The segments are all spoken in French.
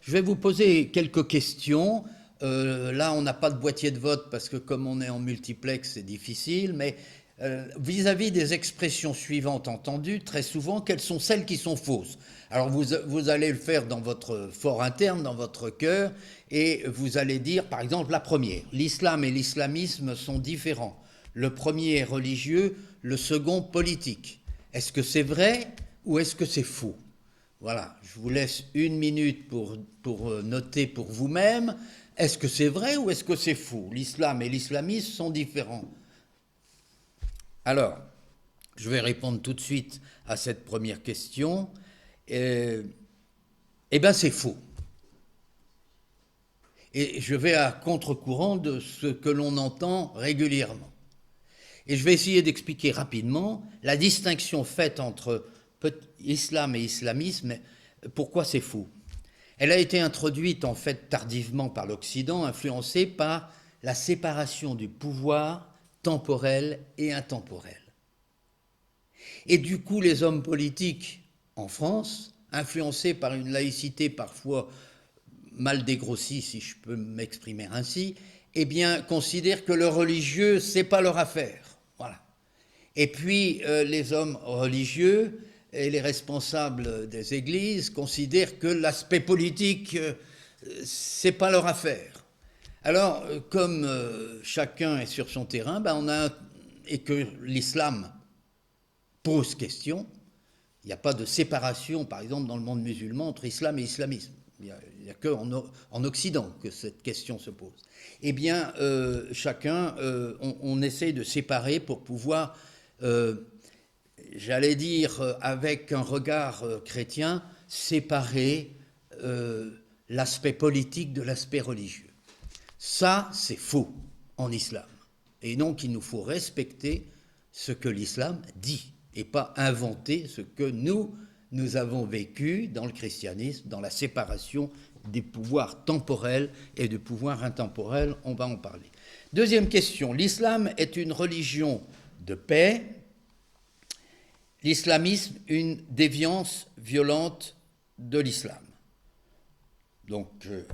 Je vais vous poser quelques questions. Là, on n'a pas de boîtier de vote parce que comme on est en multiplex, c'est difficile, mais vis-à-vis des expressions suivantes entendues, très souvent, quelles sont celles qui sont fausses? Alors vous allez le faire dans votre fort interne, dans votre cœur, et vous allez dire, par exemple, la première, l'islam et l'islamisme sont différents. Le premier est religieux, le second politique. Est-ce que c'est vrai ou est-ce que c'est faux? Voilà, je vous laisse une minute pour noter pour vous-même. Est-ce que c'est vrai ou est-ce que c'est faux? L'islam et l'islamisme sont différents. Alors, je vais répondre tout de suite à cette première question. Eh bien, c'est faux. Et je vais à contre-courant de ce que l'on entend régulièrement. Et je vais essayer d'expliquer rapidement la distinction faite entre islam et islamisme, pourquoi c'est faux. Elle a été introduite en fait tardivement par l'Occident, influencée par la séparation du pouvoir temporel et intemporel. Et du coup, les hommes politiques en France, influencés par une laïcité parfois mal dégrossie, si je peux m'exprimer ainsi, eh bien, considèrent que le religieux, c'est pas leur affaire. Voilà. Et puis, les hommes religieux et les responsables des églises considèrent que l'aspect politique, c'est pas leur affaire. Alors, comme chacun est sur son terrain, et que l'islam pose question, il n'y a pas de séparation, par exemple, dans le monde musulman entre islam et islamisme. Il n'y a qu'en Occident que cette question se pose. Eh bien, chacun, on essaie de séparer pour pouvoir, j'allais dire, avec un regard chrétien, séparer l'aspect politique de l'aspect religieux. Ça, c'est faux en islam. Et donc, il nous faut respecter ce que l'islam dit et pas inventer ce que nous avons vécu dans le christianisme, dans la séparation des pouvoirs temporels et des pouvoirs intemporels. On va en parler. Deuxième question. L'islam est une religion de paix. L'islamisme, une déviance violente de l'islam. Donc,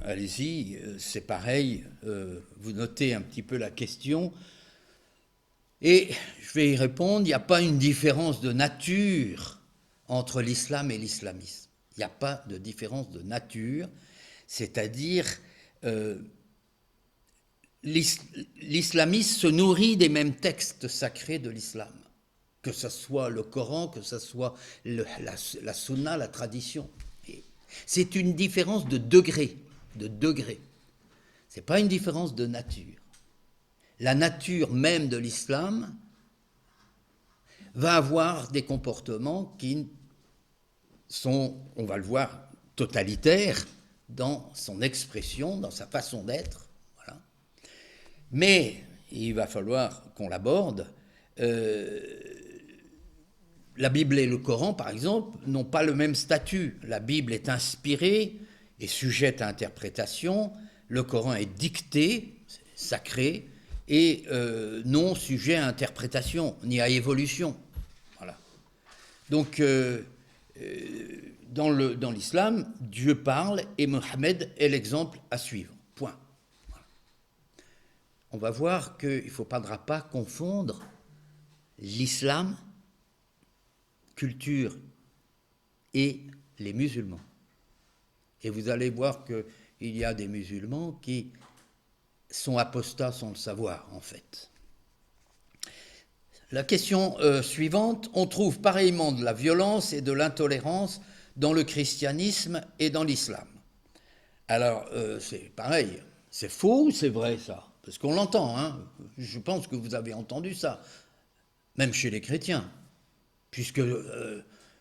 allez-y, c'est pareil, vous notez un petit peu la question. Et je vais y répondre, il n'y a pas une différence de nature entre l'islam et l'islamisme. Il n'y a pas de différence de nature, c'est-à-dire l'islamisme se nourrit des mêmes textes sacrés de l'islam, que ce soit le Coran, que ce soit la sunna, la tradition. C'est une différence de degré, Ce n'est pas une différence de nature. La nature même de l'islam va avoir des comportements qui sont, on va le voir, totalitaires dans son expression, dans sa façon d'être. Voilà. Mais il va falloir qu'on l'aborde. La Bible et le Coran, par exemple, n'ont pas le même statut. La Bible est inspirée et sujette à interprétation. Le Coran est dicté, sacré, et non sujet à interprétation, ni à évolution. Voilà. Donc, dans l'islam, Dieu parle et Mohammed est l'exemple à suivre. Point. Voilà. On va voir qu'il ne faudra pas confondre l'islam, culture, et les musulmans. Et vous allez voir qu'il y a des musulmans qui sont apostats sans le savoir, en fait. La question suivante, on trouve pareillement de la violence et de l'intolérance dans le christianisme et dans l'islam. Alors, c'est pareil, c'est faux ou c'est vrai ça? Parce qu'on l'entend, hein. Je pense que vous avez entendu ça, même chez les chrétiens, puisque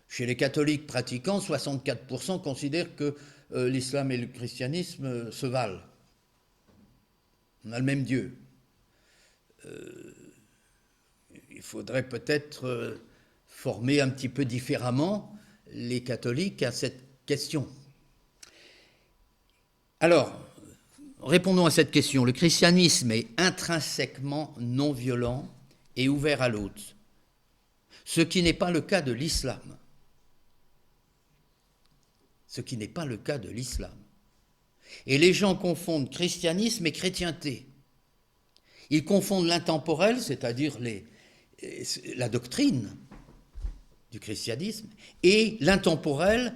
chez les catholiques pratiquants, 64% considèrent que l'islam et le christianisme se valent. On a le même Dieu. Il faudrait peut-être former un petit peu différemment les catholiques à cette question. Alors, répondons à cette question. Le christianisme est intrinsèquement non violent et ouvert à l'autre, ce qui n'est pas le cas de l'islam. Ce qui n'est pas le cas de l'islam. Et les gens confondent christianisme et chrétienté. Ils confondent l'intemporel, c'est-à-dire la doctrine du christianisme, et l'intemporel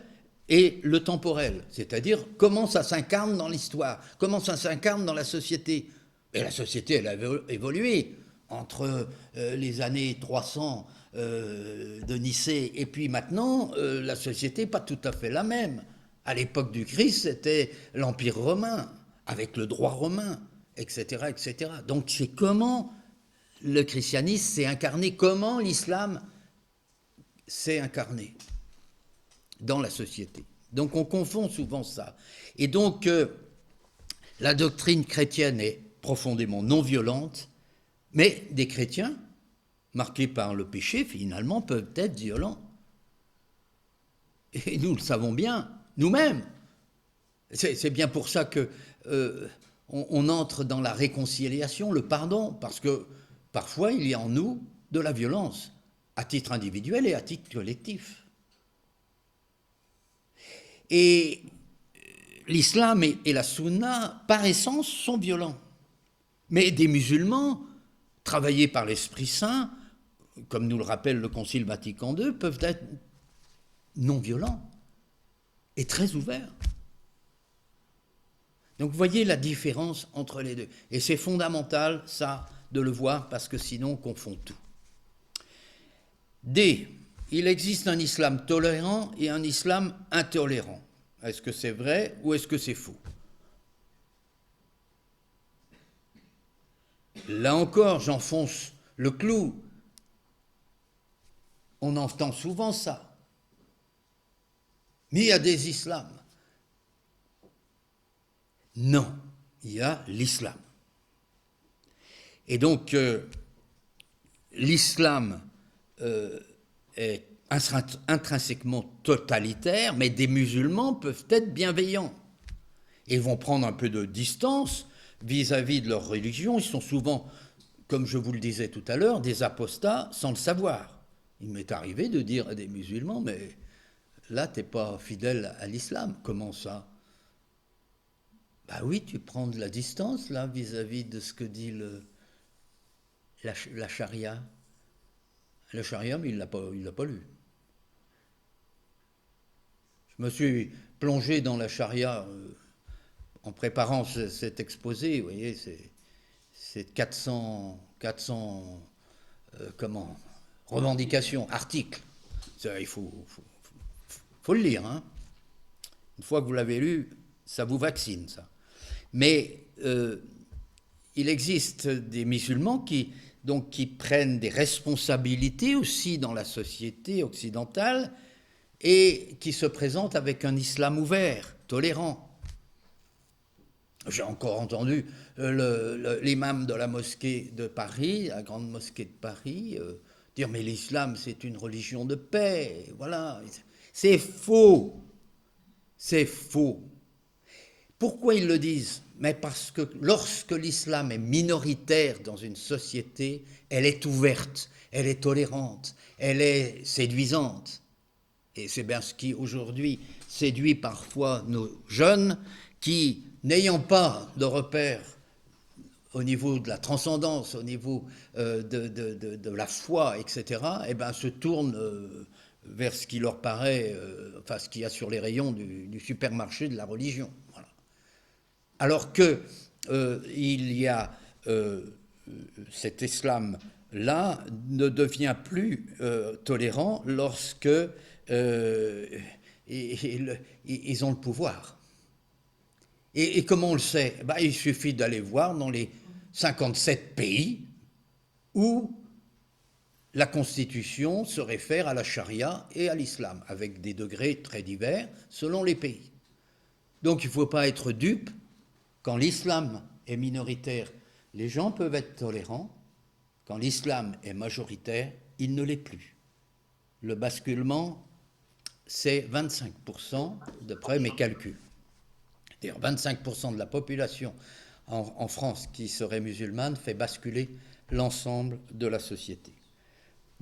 et le temporel, c'est-à-dire comment ça s'incarne dans l'histoire, comment ça s'incarne dans la société. Et la société, elle a évolué entre les années 300 de Nicée et puis maintenant, la société n'est pas tout à fait la même. À l'époque du Christ, c'était l'Empire romain, avec le droit romain, etc., etc. Donc c'est comment le christianisme s'est incarné, comment l'islam s'est incarné dans la société. Donc on confond souvent ça. Et donc la doctrine chrétienne est profondément non violente, mais des chrétiens, marqués par le péché, finalement, peuvent être violents. Et nous le savons bien, nous-mêmes. C'est bien pour ça que on entre dans la réconciliation, le pardon, parce que parfois il y a en nous de la violence, à titre individuel et à titre collectif. Et l'islam et la sunna, par essence, sont violents. Mais des musulmans, travaillés par l'Esprit Saint, comme nous le rappelle le Concile Vatican II, peuvent être non violents et très ouverts. Donc vous voyez la différence entre les deux. Et c'est fondamental, ça, de le voir, parce que sinon on confond tout. D. Il existe un islam tolérant et un islam intolérant. Est-ce que c'est vrai ou est-ce que c'est faux? Là encore, j'enfonce le clou. On entend souvent ça. Mais il y a des islams. Non, il y a l'islam. Et donc, l'islam est intrinsèquement totalitaire, mais des musulmans peuvent être bienveillants. Ils vont prendre un peu de distance vis-à-vis de leur religion. Ils sont souvent, comme je vous le disais tout à l'heure, des apostats sans le savoir. Il m'est arrivé de dire à des musulmans, mais là, tu n'es pas fidèle à l'islam. Comment ça? Bah oui, tu prends de la distance, là, vis-à-vis de ce que dit la charia. La charia, mais il l'a pas lu. Je me suis plongé dans la charia en préparant cet exposé. Vous voyez, c'est 400 revendications, articles. Ça, il faut le lire. Hein. Une fois que vous l'avez lu, ça vous vaccine, ça. Mais il existe des musulmans qui prennent des responsabilités aussi dans la société occidentale et qui se présentent avec un islam ouvert, tolérant. J'ai encore entendu l'imam de la mosquée de Paris, la grande mosquée de Paris, dire « mais l'islam c'est une religion de paix ». Voilà, c'est faux. C'est faux. Pourquoi ils le disent? Mais parce que lorsque l'islam est minoritaire dans une société, elle est ouverte, elle est tolérante, elle est séduisante. Et c'est bien ce qui aujourd'hui séduit parfois nos jeunes qui, n'ayant pas de repères au niveau de la transcendance, au niveau de la foi, etc., eh ben, se tournent vers ce qui leur paraît, enfin ce qu'il y a sur les rayons du supermarché de la religion. Voilà. Alors que il y a cet islam-là ne devient plus tolérant lorsque ils ont le pouvoir. Et comment on le sait? Ben, il suffit d'aller voir dans les 57 pays où la Constitution se réfère à la charia et à l'islam, avec des degrés très divers selon les pays. Donc il ne faut pas être dupe. Quand l'islam est minoritaire, les gens peuvent être tolérants. Quand l'islam est majoritaire, il ne l'est plus. Le basculement, c'est 25%, d'après mes calculs. C'est-à-dire 25% de la population en France qui serait musulmane fait basculer l'ensemble de la société.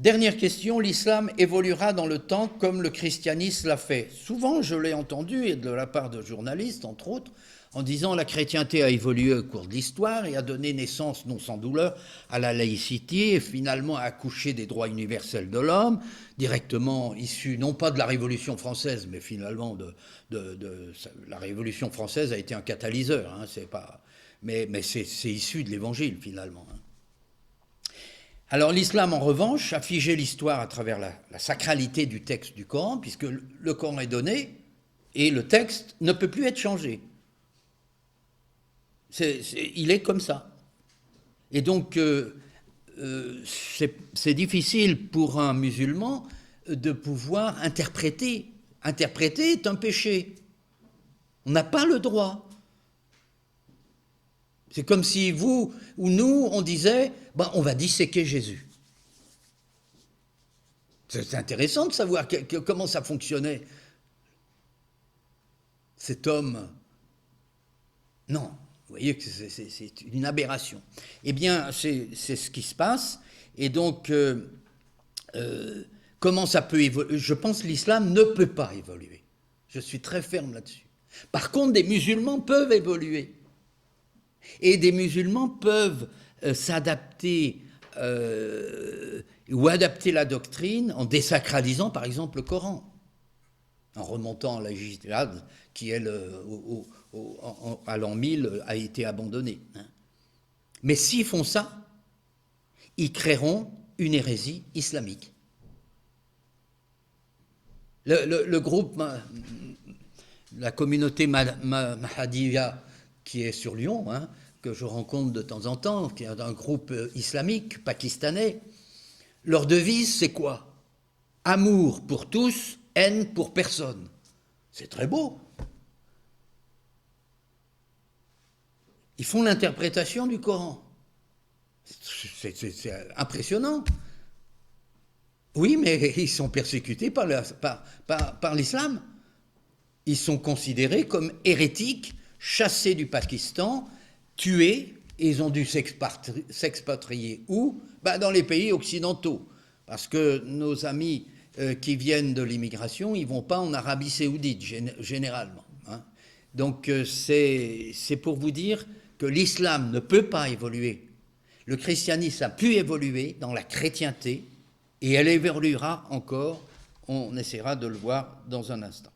Dernière question, l'islam évoluera dans le temps comme le christianisme l'a fait. Souvent, je l'ai entendu, et de la part de journalistes, entre autres, en disant la chrétienté a évolué au cours de l'histoire et a donné naissance, non sans douleur, à la laïcité et finalement a accouché des droits universels de l'homme, directement issus, non pas de la Révolution française, mais finalement la Révolution française a été un catalyseur, hein, mais c'est issu de l'Évangile finalement. Hein. Alors l'islam, en revanche, a figé l'histoire à travers la sacralité du texte du Coran, puisque le Coran est donné et le texte ne peut plus être changé. Il est comme ça. Et donc, c'est difficile pour un musulman de pouvoir interpréter. Interpréter est un péché. On n'a pas le droit. C'est comme si vous ou nous, on disait, on va disséquer Jésus. C'est intéressant de savoir comment ça fonctionnait. Cet homme, non. Vous voyez que c'est une aberration. Eh bien, c'est ce qui se passe. Et donc, comment ça peut évoluer? Je pense que l'islam ne peut pas évoluer. Je suis très ferme là-dessus. Par contre, des musulmans peuvent évoluer. Et des musulmans peuvent s'adapter ou adapter la doctrine en désacralisant, par exemple, le Coran. En remontant à la jihad qui, elle, à l'an 1000, a été abandonnée. Hein. Mais s'ils font ça, ils créeront une hérésie islamique. Le groupe, la communauté Mahadiya qui est sur Lyon, hein, que je rencontre de temps en temps, qui est un groupe islamique pakistanais, leur devise, c'est quoi? Amour pour tous, haine pour personne. C'est très beau. Ils font l'interprétation du Coran. C'est impressionnant. Oui, mais ils sont persécutés par l'islam. Ils sont considérés comme hérétiques, chassés du Pakistan, tués, et ils ont dû s'expatrier où? Dans les pays occidentaux. Parce que nos amis qui viennent de l'immigration, ils ne vont pas en Arabie Saoudite, généralement. Hein. Donc c'est pour vous dire que l'islam ne peut pas évoluer. Le christianisme a pu évoluer dans la chrétienté, et elle évoluera encore. On essaiera de le voir dans un instant.